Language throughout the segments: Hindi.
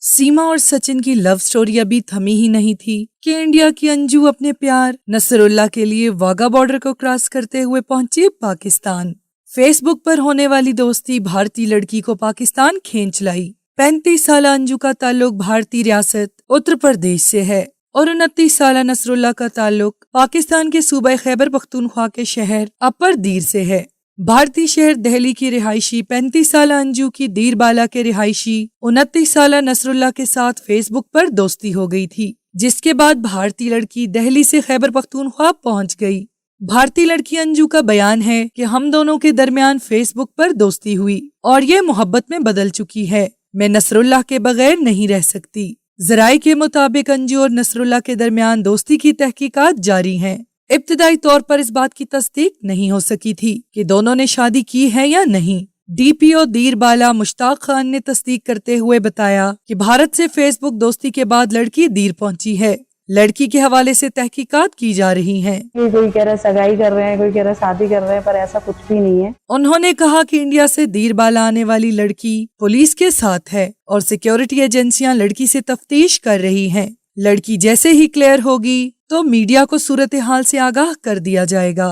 सीमा और सचिन की लव स्टोरी अभी थमी ही नहीं थी कि इंडिया की अंजू अपने प्यार नसरुल्लाह के लिए वाघा बॉर्डर को क्रॉस करते हुए पहुंची पाकिस्तान। फेसबुक पर होने वाली दोस्ती भारतीय लड़की को पाकिस्तान खींच लाई। 35 साल अंजू का ताल्लुक भारतीय रियासत उत्तर प्रदेश से है और 29 साल नसरुल्लाह का ताल्लुक पाकिस्तान के सूबे खैबर पख्तूनख्वा के शहर अपर दीर से है। भारतीय शहर दिल्ली की रिहायशी 35 साल अंजू की दीरबाला के रिहायशी 29 साल नसरुल्लाह के साथ फेसबुक पर दोस्ती हो गई थी, जिसके बाद भारतीय लड़की दिल्ली से खैबर पख्तूनख्वा पहुंच गई। भारतीय लड़की अंजू का बयान है कि हम दोनों के दरमियान फेसबुक पर दोस्ती हुई और ये मोहब्बत में बदल चुकी है। मैं नसरुल्लाह के बगैर नहीं रह सकती। जराये के मुताबिक अंजू और नसरुल्लाह के दरमियान दोस्ती की तहकीकात जारी हैं। इब्तिदाई तौर पर इस बात की तस्दीक नहीं हो सकी थी कि दोनों ने शादी की है या नहीं। डीपीओ दीरबाला मुश्ताक खान ने तस्दीक करते हुए बताया कि भारत से फेसबुक दोस्ती के बाद लड़की दीर पहुंची है। लड़की के हवाले से तहकीकात की जा रही हैं। कोई कह रहा है सगाई कर रहे हैं, कोई कह रहा है शादी कर रहे हैं, पर ऐसा कुछ भी नहीं है। उन्होंने कहा कि इंडिया से दीरबाला आने वाली लड़की पुलिस के साथ है और सिक्योरिटी एजेंसियां लड़की से तफ्तीश कर रही हैं। लड़की जैसे ही क्लियर होगी तो मीडिया को सूरत हाल से आगाह कर दिया जाएगा।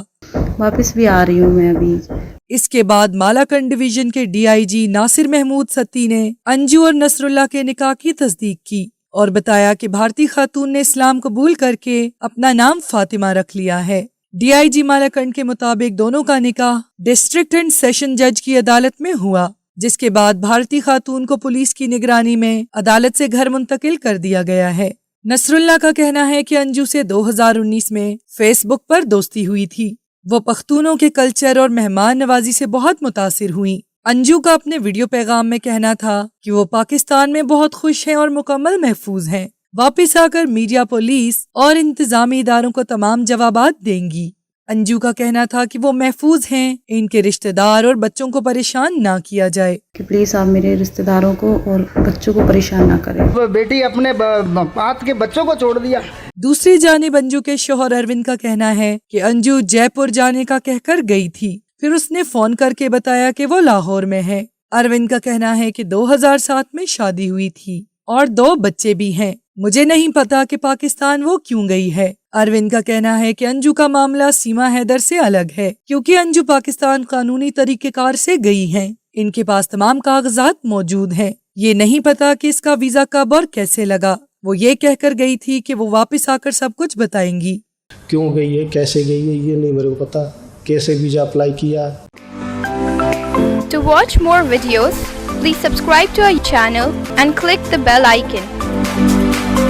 वापस भी आ रही हूँ मैं अभी। इसके बाद मालाकंड डिवीजन के डीआईजी नासिर महमूद सत्ती ने अंजू और नसरुल्लाह के निकाह की तस्दीक की और बताया कि भारतीय खातून ने इस्लाम कबूल करके अपना नाम फातिमा रख लिया है। डीआईजी मालाकंड के मुताबिक दोनों का निकाह डिस्ट्रिक्ट एंड सेशन जज की अदालत में हुआ, जिसके बाद भारतीय खातून को पुलिस की निगरानी में अदालत से घर मुंतकिल कर दिया गया है। नसरुल्लाह का कहना है कि अंजू से 2019 में फेसबुक पर दोस्ती हुई थी। वो पख्तूनों के कल्चर और मेहमान नवाजी से बहुत मुतासिर हुई। अंजू का अपने वीडियो पैगाम में कहना था कि वो पाकिस्तान में बहुत खुश हैं और मुकम्मल महफूज हैं। वापस आकर मीडिया, पुलिस और इंतजामी इदारों को तमाम जवाबात देंगी। अंजू का कहना था कि वो महफूज हैं, इनके रिश्तेदार और बच्चों को परेशान ना किया जाए कि प्लीज आप मेरे रिश्तेदारों को और बच्चों को परेशान ना करें। बेटी अपने हाथ के बच्चों को छोड़ दिया। दूसरी जानिब अंजू के शौहर अरविंद का कहना है कि अंजू जयपुर जाने का कहकर गई थी, फिर उसने फोन करके बताया कि वो लाहौर में है। अरविंद का कहना है कि 2007 में शादी हुई थी और 2 बच्चे भी हैं। मुझे नहीं पता कि पाकिस्तान वो क्यों गई है। अरविंद का कहना है कि अंजू का मामला सीमा हैदर से अलग है, क्योंकि अंजू पाकिस्तान कानूनी तरीकेकार से गई हैं। इनके पास तमाम कागजात मौजूद हैं। ये नहीं पता कि इसका वीजा कब और कैसे लगा। वो ये कहकर गई थी कि वो वापस आकर सब कुछ बताएंगी। क्यों गई है, कैसे गई है, ये नहीं मेरे को पता। कैसे वीजा अप्लाई किया। To watch more videos, please subscribe to our channel and click the bell icon.